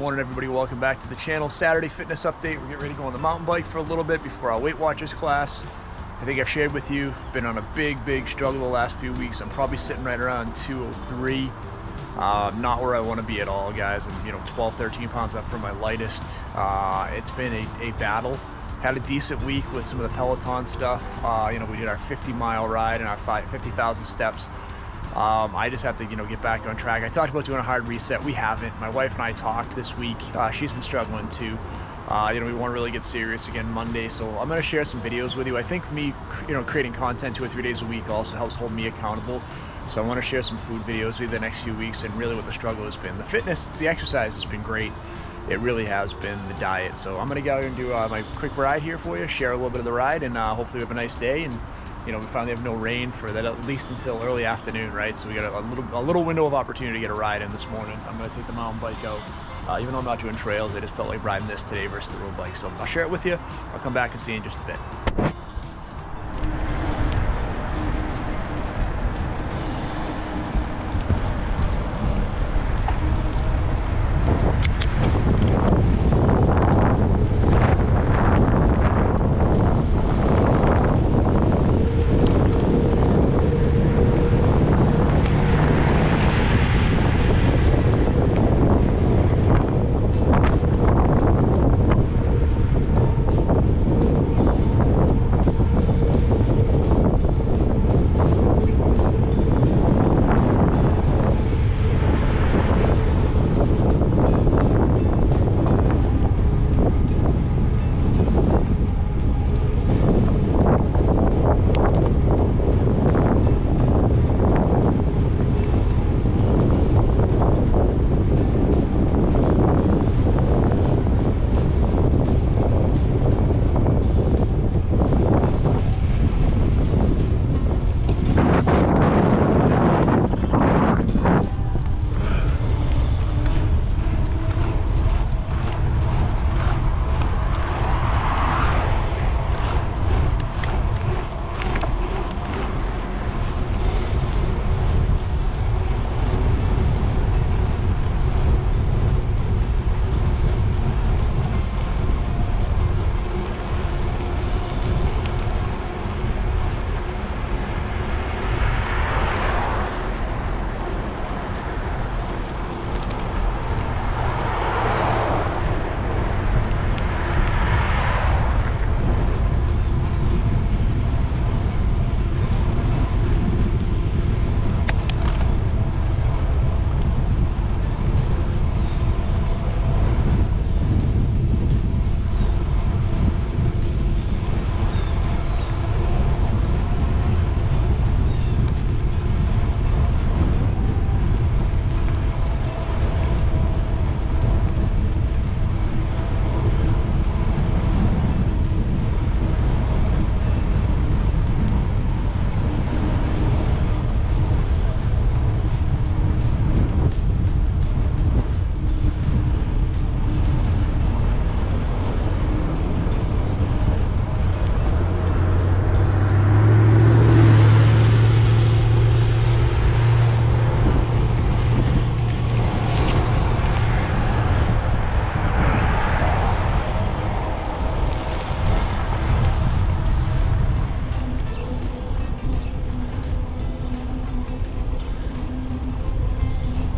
morning, everybody. Welcome back to the channel. Saturday fitness update. We're getting ready to go on the mountain bike for a little bit before our Weight Watchers class. I think I've shared with you, been on a big struggle the last few weeks. I'm probably sitting right around 203. Not where I want to be at all, guys. I'm 12, 13 pounds up from my lightest. It's been a battle. Had a decent week with some of the Peloton stuff. We did our 50-mile ride and our 50,000 steps. I just have to, get back on track. I talked about doing a hard reset. We haven't. My wife and I talked this week. She's been struggling too. We want to really get serious again Monday. So I'm going to share some videos with you. I think me, creating content 2 or 3 days a week also helps hold me accountable. So I want to share some food videos with you the next few weeks and really what the struggle has been. The fitness, the exercise has been great. It really has been the diet. So I'm going to go and do my quick ride here for you, share a little bit of the ride, and hopefully we have a nice day. And we finally have no rain for that, at least until early afternoon, right? So we got a little window of opportunity to get a ride in this morning. I'm going to take the mountain bike out. Even though I'm not doing trails, I just felt like riding this today versus the road bike. So I'll share it with you. I'll come back and see you in just a bit.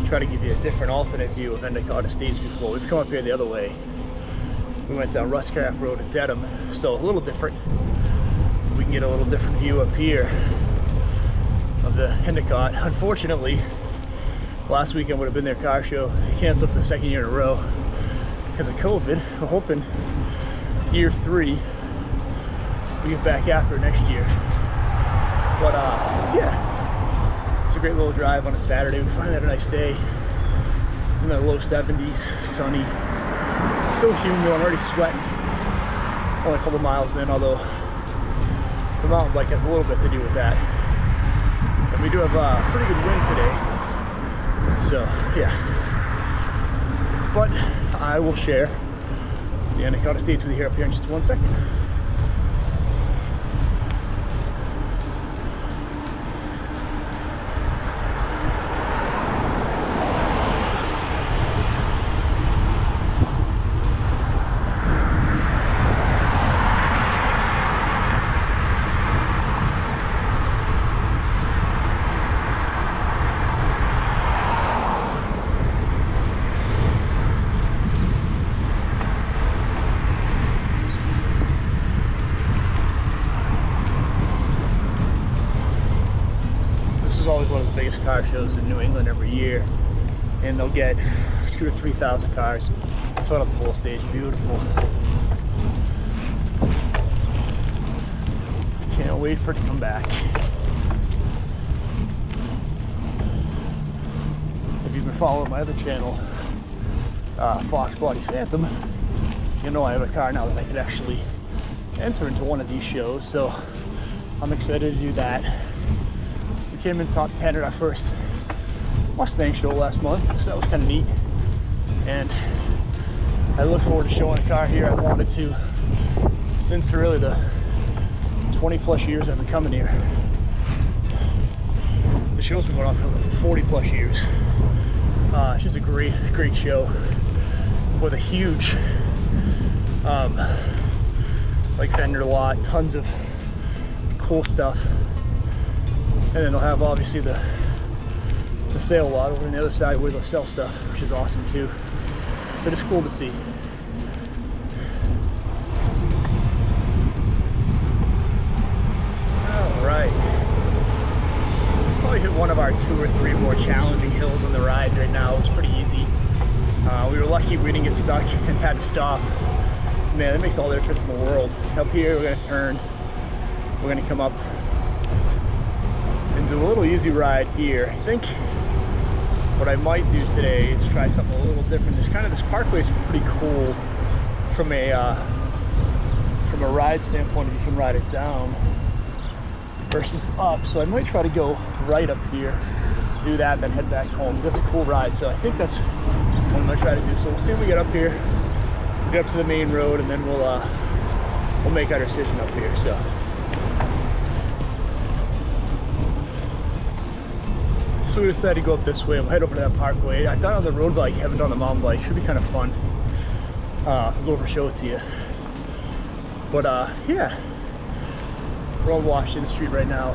Try to give you a different alternate view of Endicott Estates before. We've come up here the other way. We went down Ruscraft Road to Dedham, so a little different. We can get a little different view up here of the Endicott. Unfortunately, last weekend would have been their car show. They canceled for the 2nd year in a row because of COVID. We're hoping year 3 we get back after it next year. But yeah. It's a great little drive on a Saturday. We finally had a nice day. It's in the low 70s, sunny. Still humid, I'm already sweating. Only a couple miles in, although the mountain bike has a little bit to do with that. And we do have a pretty good wind today. So, yeah. But I will share the Endicott Estates with you here up here in just 1 second. biggest car shows in New England every year, and they'll get 2,000 to 3,000 cars filling up the whole stage. Beautiful. Can't wait for it to come back. If you've been following my other channel, Fox Body Phantom, you know I have a car now that I could actually enter into one of these shows, so I'm excited to do that. We came in top 10 at our first Mustang show last month, so that was kind of neat, and I look forward to showing a car here. I wanted to since really the 20 plus years I've been coming here. The show's been going on for 40 plus years. It's just a great show with a huge like vendor lot, tons of cool stuff, and then they'll have obviously the sale lot over on the other side where they'll sell stuff, which is awesome too. But it's cool to see. Alright. Probably hit one of our 2 or 3 more challenging hills on the ride right now. It's pretty easy. We were lucky we didn't get stuck and had to stop. Man, that makes all the difference in the world. Up here, we're going to turn. We're going to come up and do a little easy ride here. I think what I might do today is try something a little different. This Parkway is pretty cool from a ride standpoint. If you can ride it down versus up, so I might try to go right up here, do that, then head back home. That's a cool ride, so I think that's what I'm gonna try to do. So we'll see when we get up here, get up to the main road, and then we'll make our decision up here. So we decided to go up this way. We'll head over to that Parkway. I've done it on the road bike, haven't done the mountain bike. Should be kind of fun. I'll go over and show it to you. But yeah, we're on Washington Street right now.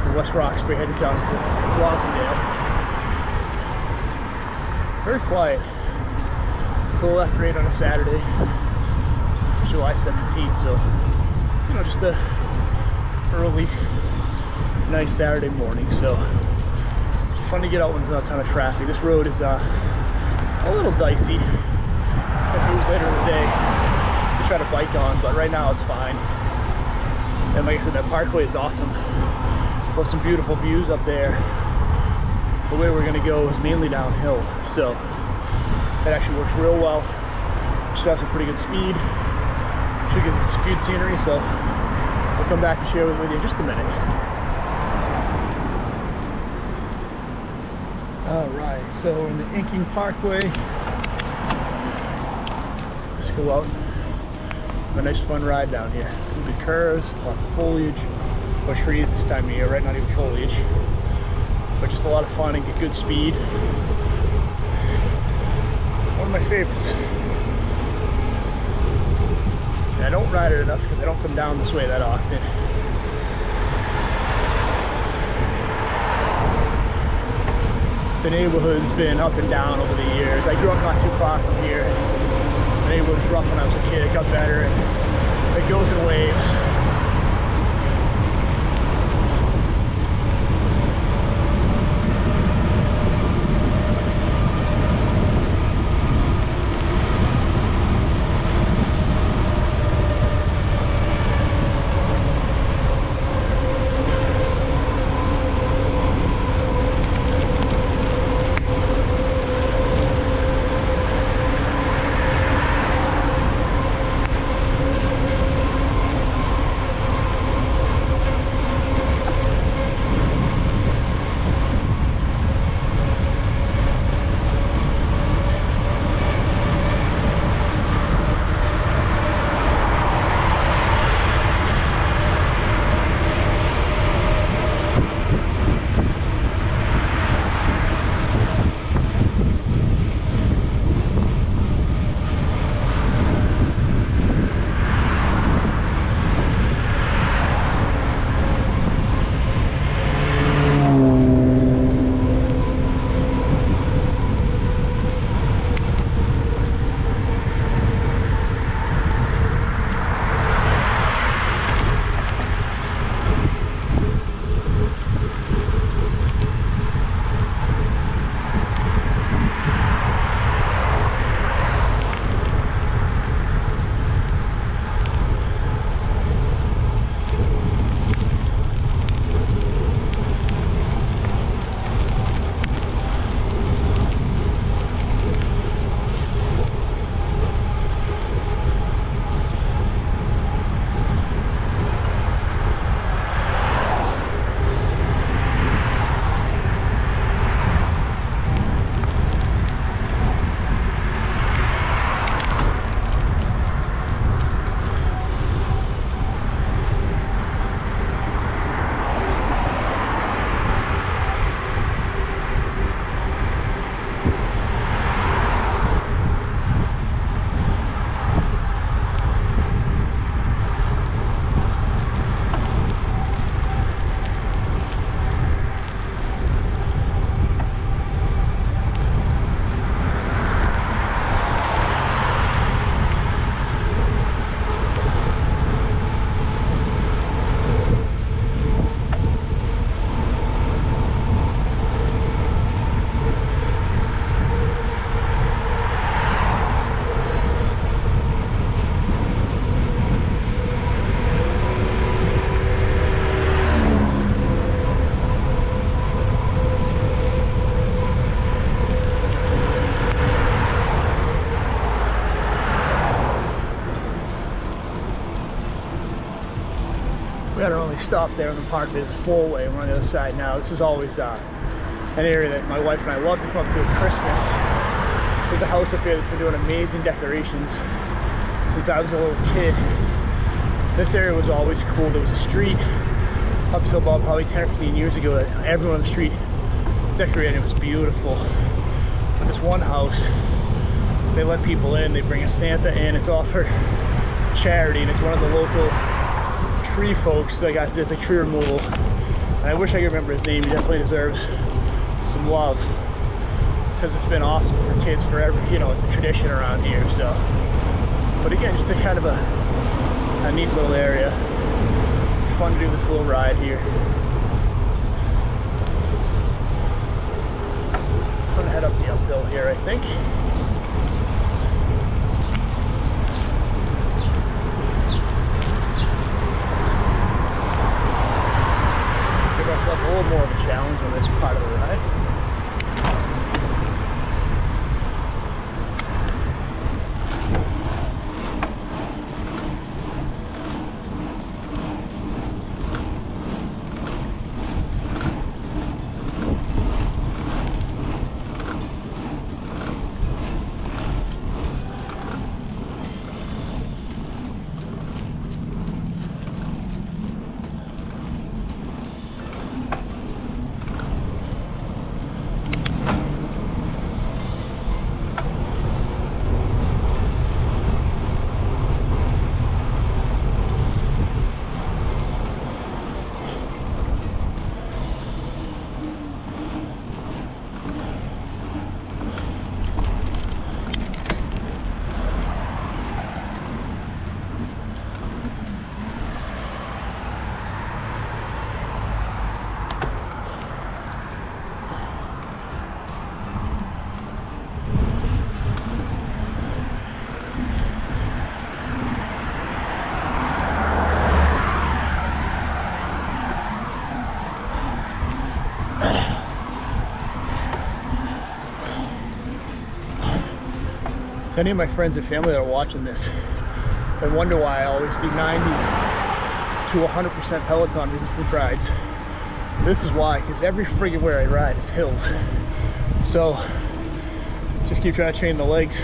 In West Roxbury, heading down to Rosendale. Very quiet. It's a little after 8 on a Saturday, July 17th. So, you know, just a early, nice Saturday morning. So, fun to get out when there's not a ton of traffic. This road is a little dicey. If it was later in the day, to try to bike on, but right now it's fine. And like I said, that Parkway is awesome. Got some beautiful views up there. The way we're gonna go is mainly downhill, so that actually works real well. Should have some pretty good speed. Should get some good scenery, so I'll come back and share it with you in just a minute. Alright, so we're in the Inking Parkway. Let's go out. Have a nice fun ride down here. Some good curves, lots of foliage. Or trees this time of year, right? Not even foliage. But just a lot of fun and get good speed. One of my favorites. And I don't ride it enough because I don't come down this way that often. The neighborhood's been up and down over the years. I grew up not too far from here. The neighborhood was rough when I was a kid. It got better, and it goes in waves. We had our only stop there in the park. There's a four-way, and we're on the other side now. This is always an area that my wife and I love to come up to at Christmas. There's a house up here that's been doing amazing decorations since I was a little kid. This area was always cool. There was a street up till about probably 10 or 15 years ago that everyone on the street decorated. It was beautiful. But this one house, they let people in. They bring a Santa in. It's all for charity, and it's one of the local tree folks that guys does like tree removal. And I wish I could remember his name. He definitely deserves some love because it's been awesome for kids forever. You know, it's a tradition around here. So, but again, just a kind of a neat little area. Fun to do this little ride here. I'm gonna head up the uphill here, I think. Give myself a little more of a challenge on this part of the ride. To any of my friends and family that are watching this, I wonder why I always do 90 to 100% Peloton resistance rides. This is why, because every friggin' where I ride is hills. So just keep trying to train the legs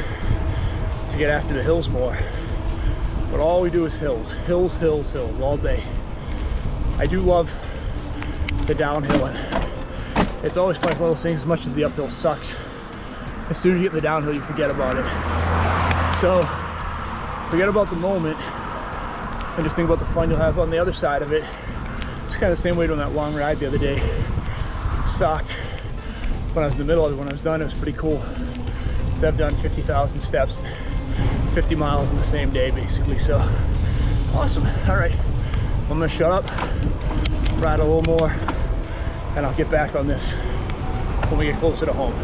to get after the hills more. But all we do is hills, hills, hills, hills all day. I do love the downhill, and it's always fun. One of those things, as much as the uphill sucks, as soon as you get in the downhill, you forget about it. So forget about the moment and just think about the fun you'll have on the other side of it. It's kind of the same way doing that long ride the other day. It sucked when I was in the middle of it. When I was done, it was pretty cool. I've done 50,000 steps, 50 miles in the same day, basically. So awesome. All right, I'm gonna shut up, ride a little more, and I'll get back on this when we get closer to home.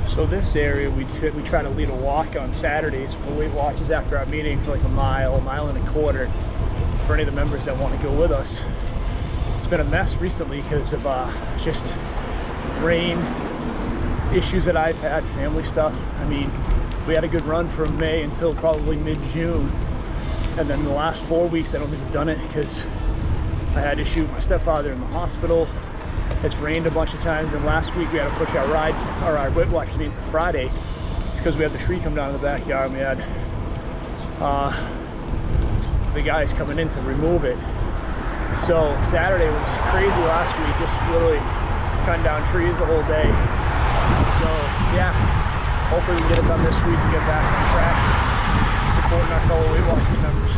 So this area, we try to lead a walk on Saturdays for Weight Watchers after our meeting for like a mile and a quarter for any of the members that want to go with us. It's been a mess recently because of just rain issues that I've had, family stuff. I mean, we had a good run from May until probably mid-June. And then the last 4 weeks, I don't think we've done it because I had to shoot my stepfather in the hospital. It's rained a bunch of times, and last week we had to push our ride, or our Weight Watchers meeting to Friday because we had the tree come down in the backyard, and we had the guys coming in to remove it. So Saturday was crazy last week, just literally cutting down trees the whole day. So yeah, hopefully we can get it done this week and get back on track, supporting our fellow Weight Watchers members.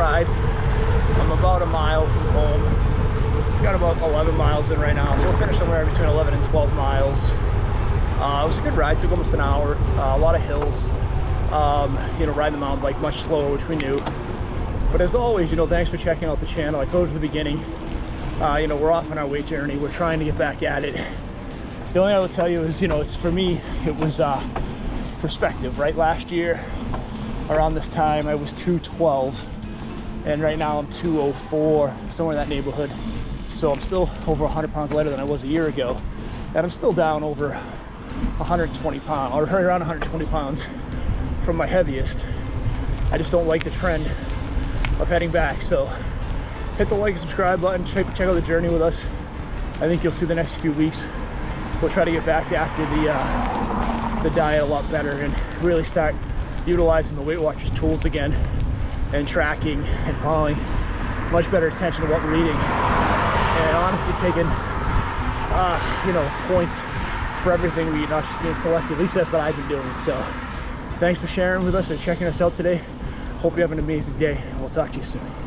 ride. I'm about a mile from home. Got about 11 miles in right now, so we'll finish somewhere between 11 and 12 miles. It was a good ride, took almost an hour, a lot of hills. You know, riding the mountain bike much slower, which we knew. But as always, you know, thanks for checking out the channel. I told you at the beginning, you know, we're off on our weight journey. We're trying to get back at it. The only thing I will tell you is, you know, it's for me, it was perspective, right? Last year, around this time, I was 212, and right now I'm 204, somewhere in that neighborhood. So I'm still over 100 pounds lighter than I was a year ago, and I'm still down over 120 pounds, or right around 120 pounds from my heaviest. I just don't like the trend of heading back. So hit the like and subscribe button, check out the journey with us. I think you'll see the next few weeks we'll try to get back after the diet a lot better and really start utilizing the Weight Watchers tools again, and tracking and following much better attention to what we're eating, and honestly taking you know, points for everything we eat, not just being selective. At least that's what I've been doing. So thanks for sharing with us and checking us out today. Hope you have an amazing day, and we'll talk to you soon.